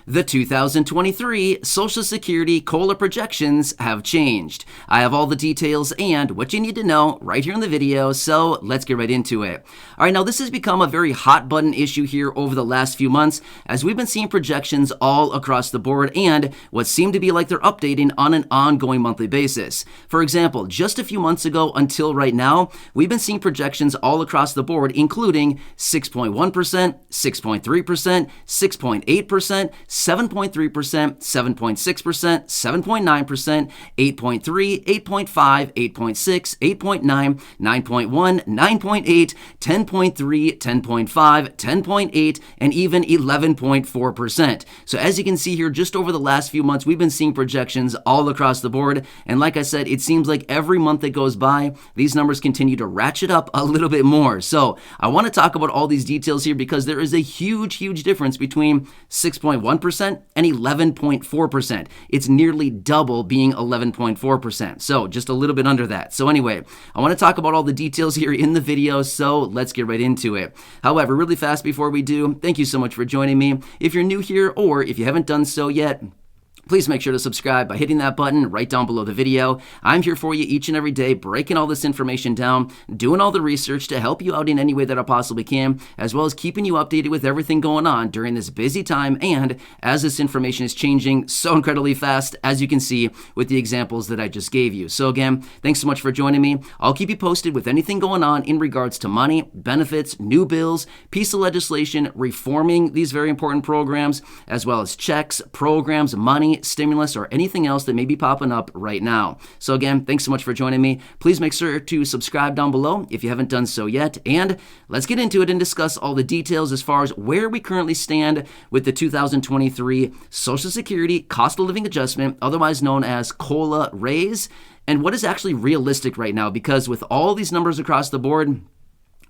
The 2023 Social Security COLA projections have changed. I have all the details and what you need to know right here in the video, so let's get right into it. All right, now this has become a very hot button issue here over the last few months as we've been seeing projections all across the board and what seem to be like they're updating on an ongoing monthly basis. For example, just a few months ago until right now, we've been seeing projections all across the board, including 6.1%, 6.3%, 6.8%, 7.3%, 7.6%, 7.9%, 8.3, 8.5, 8.6, 8.9, 9.1, 9.8, 10.3, 10.5, 10.8, and even 11.4%. So as you can see here, just over the last few months, we've been seeing projections all across the board. And like I said, it seems like every month that goes by, these numbers continue to ratchet up a little bit more. So I want to talk about all these details here because there is a huge difference between 6.1% and 11.4%. It's nearly double being 11.4%. So just a little bit under that. So anyway, I want to talk about all the details here in the video, so let's get right into it. However, really fast before we do, thank you so much for joining me. If you're new here or if you haven't done so yet, please make sure to subscribe by hitting that button right down below the video. I'm here for you each and every day, breaking all this information down, doing all the research to help you out in any way that I possibly can, as well as keeping you updated with everything going on during this busy time and as this information is changing so incredibly fast, as you can see with the examples that I just gave you. So again, thanks so much for joining me. I'll keep you posted with anything going on in regards to money, benefits, new bills, piece of legislation, reforming these very important programs, as well as checks, programs, money, stimulus, or anything else that may be popping up right now. So again, thanks so much for joining me. Please make sure to subscribe down below if you haven't done so yet. And let's get into it and discuss all the details as far as where we currently stand with the 2023 Social Security Cost of Living Adjustment, otherwise known as COLA raise, and what is actually realistic right now, because with all these numbers across the board,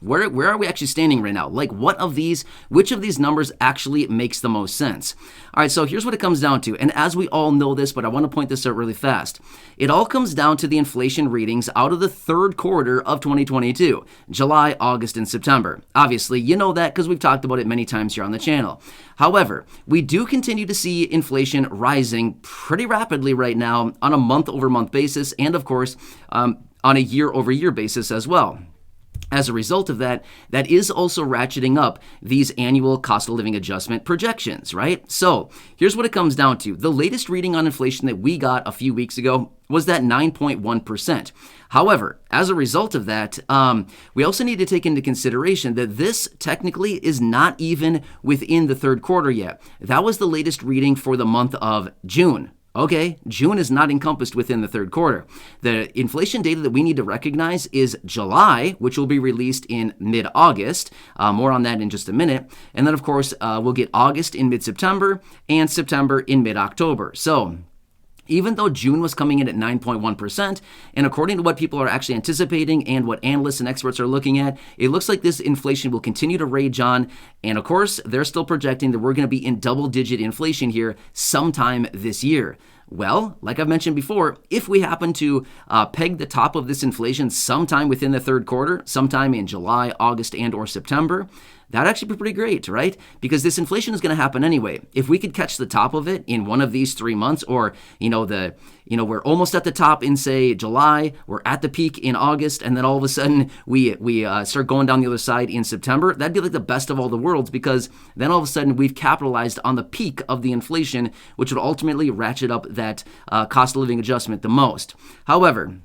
where are we actually standing right now? Like which of these numbers actually makes the most sense? All right, so here's what it comes down to. And as we all know this, but I want to point this out really fast. It all comes down to the inflation readings out of the third quarter of 2022, July, August, and September. Obviously, you know that because we've talked about it many times here on the channel. However, we do continue to see inflation rising pretty rapidly right now on a month-over-month basis and, of course, on a year-over-year basis as well. As a result of that, that is also ratcheting up these annual cost of living adjustment projections, right? So here's what it comes down to. The latest reading on inflation that we got a few weeks ago was that 9.1%. However, as a result of that, we also need to take into consideration that this technically is not even within the third quarter yet. That was the latest reading for the month of June. Okay, June is not encompassed within the third quarter. The inflation data that we need to recognize is July, which will be released in mid-August. More on that in just a minute. And then, of course, we'll get August in mid-September and September in mid-October. So even though June was coming in at 9.1%, and according to what people are actually anticipating and what analysts and experts are looking at, it looks like this inflation will continue to rage on. And of course, they're still projecting that we're going to be in double-digit inflation here sometime this year. Well, like I've mentioned before, if we happen to peg the top of this inflation sometime within the third quarter, sometime in July, August, and or September, that'd actually be pretty great, right? Because this inflation is going to happen anyway. If we could catch the top of it in one of these 3 months, or we're almost at the top in, say, July, we're at the peak in August, and then all of a sudden we start going down the other side in September, that'd be like the best of all the worlds, because then all of a sudden we've capitalized on the peak of the inflation, which would ultimately ratchet up that cost of living adjustment the most. However,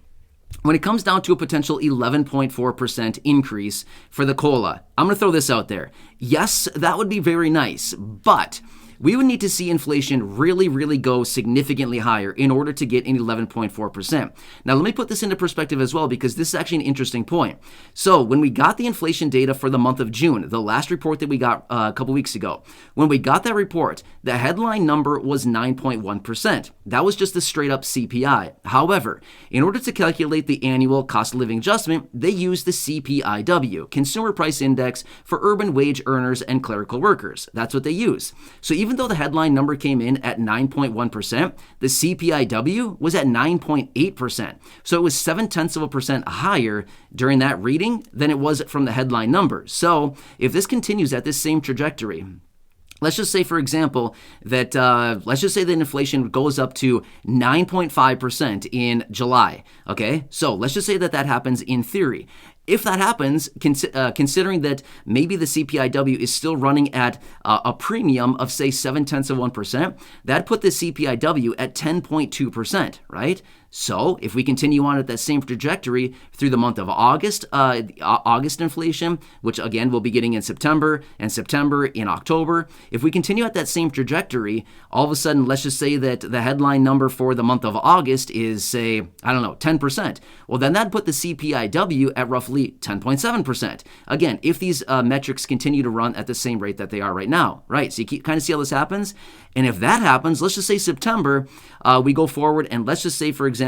when it comes down to a potential 11.4% increase for the COLA, I'm going to throw this out there. Yes, that would be very nice, but we would need to see inflation really go significantly higher in order to get an 11.4%. Now, let me put this into perspective as well, because this is actually an interesting point. So when we got the inflation data for the month of June, the last report that we got a couple weeks ago, when we got that report, the headline number was 9.1%. That was just the straight up CPI. However, in order to calculate the annual cost of living adjustment, they used the CPIW, Consumer Price Index for urban wage earners and clerical workers. That's what they use. So even though the headline number came in at 9.1%, the CPIW was at 9.8%. So it was 0.7% higher during that reading than it was from the headline number. So if this continues at this same trajectory, let's just say, for example, that let's just say that inflation goes up to 9.5% in July. Okay, so let's just say that that happens in theory. If that happens, considering that maybe the CPIW is still running at a premium of, say, 0.7%, that'd put the CPIW at 10.2%, right? So if we continue on at that same trajectory through the month of August, August inflation, which again we'll be getting in September, in October, if we continue at that same trajectory, all of a sudden, let's just say that the headline number for the month of August is, say, I don't know, 10%. Well, then that'd put the CPIW at roughly 10.7%. Again, if these metrics continue to run at the same rate that they are right now, right? So you kind of see how this happens? And if that happens, let's just say September, we go forward, and let's just say, for example,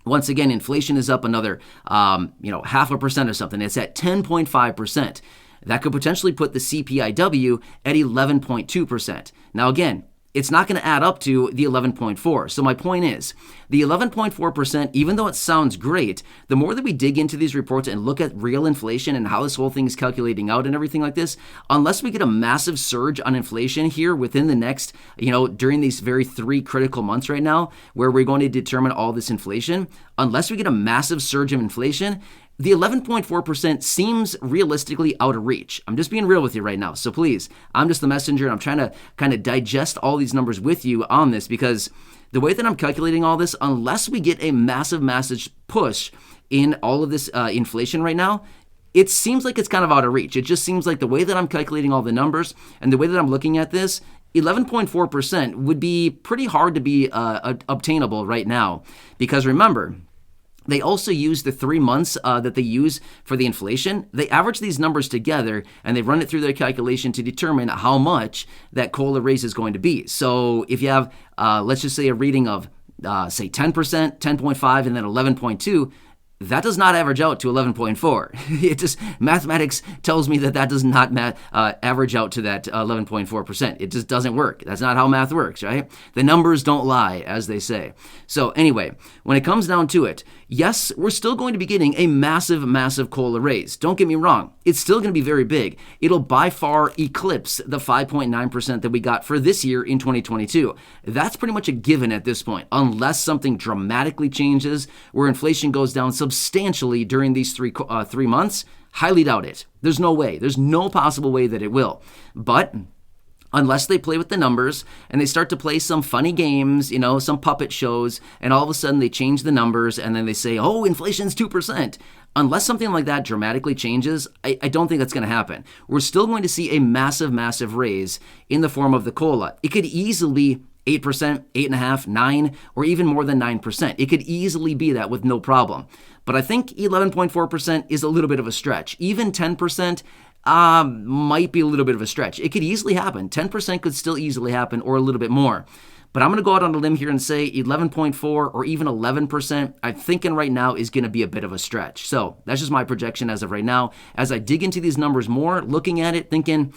once again, inflation is up another, 0.5% or something. It's at 10.5%. That could potentially put the CPIW at 11.2%. Now, again, it's not going to add up to the 11.4. So my point is, the 11.4%, even though it sounds great, the more that we dig into these reports and look at real inflation and how this whole thing is calculating out and everything like this, unless we get a massive surge on inflation here within the next, during these very 3 critical months right now, where we're going to determine all this inflation, unless we get a massive surge of inflation, the 11.4% seems realistically out of reach. I'm just being real with you right now. So please, I'm just the messenger, and I'm trying to kind of digest all these numbers with you on this, because the way that I'm calculating all this, unless we get a massive push in all of this inflation right now, it seems like it's kind of out of reach. It just seems like the way that I'm calculating all the numbers and the way that I'm looking at this, 11.4% would be pretty hard to be obtainable right now. Because remember, they also use the 3 months that they use for the inflation. They average these numbers together, and they run it through their calculation to determine how much that COLA raise is going to be. So if you have, let's just say, a reading of, say, 10%, 10.5, and then 11.2, that does not average out to 11.4. It just, mathematics tells me that does not average out to that 11.4%. It just doesn't work. That's not how math works, right? The numbers don't lie, as they say. So anyway, when it comes down to it, yes, we're still going to be getting a massive COLA raise. Don't get me wrong. It's still going to be very big. It'll by far eclipse the 5.9% that we got for this year in 2022. That's pretty much a given at this point, unless something dramatically changes where inflation goes down substantially during these 3 months. Highly doubt it. There's no way. There's no possible way that it will. But unless they play with the numbers and they start to play some funny games, some puppet shows, and all of a sudden they change the numbers and then they say, oh, inflation's 2%. Unless something like that dramatically changes, I don't think that's going to happen. We're still going to see a massive raise in the form of the COLA. It could easily be 8%, 8.5%, 9%, or even more than 9%. It could easily be that with no problem. But I think 11.4% is a little bit of a stretch. Even 10% might be a little bit of a stretch. It could easily happen. 10% could still easily happen, or a little bit more. But I'm going to go out on a limb here and say 11.4 or even 11%, I'm thinking right now is going to be a bit of a stretch. So that's just my projection as of right now. As I dig into these numbers more, looking at it, thinking,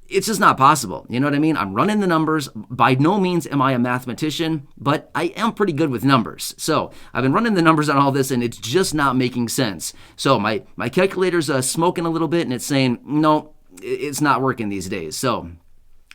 it's just not possible. You know what I mean? I'm running the numbers. By no means am I a mathematician, but I am pretty good with numbers. So I've been running the numbers on all this, and it's just not making sense. So my calculator's smoking a little bit, and it's saying, no, it's not working these days. So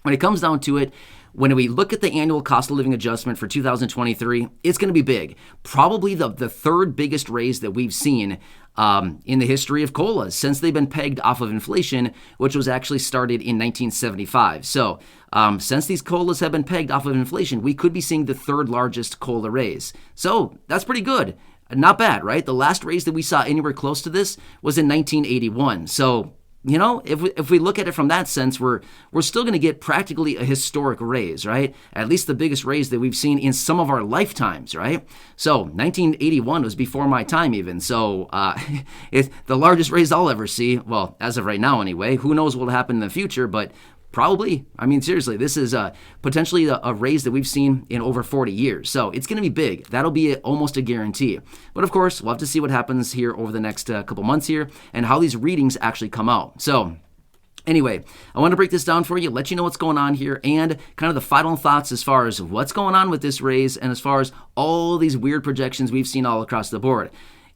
when it comes down to it, when we look at the annual cost of living adjustment for 2023, it's going to be big. Probably the third biggest raise that we've seen in the history of COLAs since they've been pegged off of inflation, which was actually started in 1975. So since these COLAs have been pegged off of inflation, we could be seeing the third largest COLA raise. So that's pretty good. Not bad, right? The last raise that we saw anywhere close to this was in 1981. So if we look at it from that sense, we're still going to get practically a historic raise, right? At least the biggest raise that we've seen in some of our lifetimes, right? So 1981 was before my time even. So it's the largest raise I'll ever see. Well, as of right now anyway. Who knows what will happen in the future, but probably. I mean, seriously, this is potentially a raise that we've seen in over 40 years. So it's going to be big. That'll be almost a guarantee. But of course, we'll have to see what happens here over the next couple months here and how these readings actually come out. So anyway, I want to break this down for you, let you know what's going on here, and kind of the final thoughts as far as what's going on with this raise and as far as all these weird projections we've seen all across the board.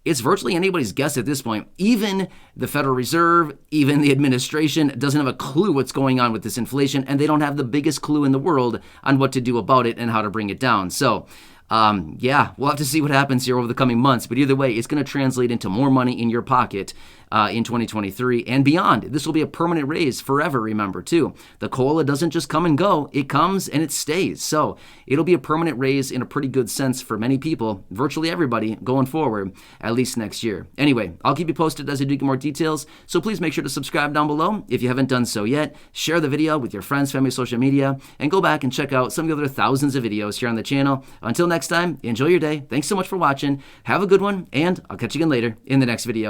it's virtually anybody's guess at this point. Even the Federal Reserve, even the administration doesn't have a clue what's going on with this inflation, and they don't have the biggest clue in the world on what to do about it and how to bring it down. So yeah, we'll have to see what happens here over the coming months. But either way, it's going to translate into more money in your pocket in 2023 and beyond. This will be a permanent raise forever, remember, too. The COLA doesn't just come and go. It comes and it stays. So it'll be a permanent raise in a pretty good sense for many people, virtually everybody, going forward, at least next year. Anyway, I'll keep you posted as I do get more details. So please make sure to subscribe down below if you haven't done so yet. Share the video with your friends, family, social media, and go back and check out some of the other thousands of videos here on the channel. Until next time, enjoy your day. Thanks so much for watching. Have a good one, and I'll catch you again later in the next video.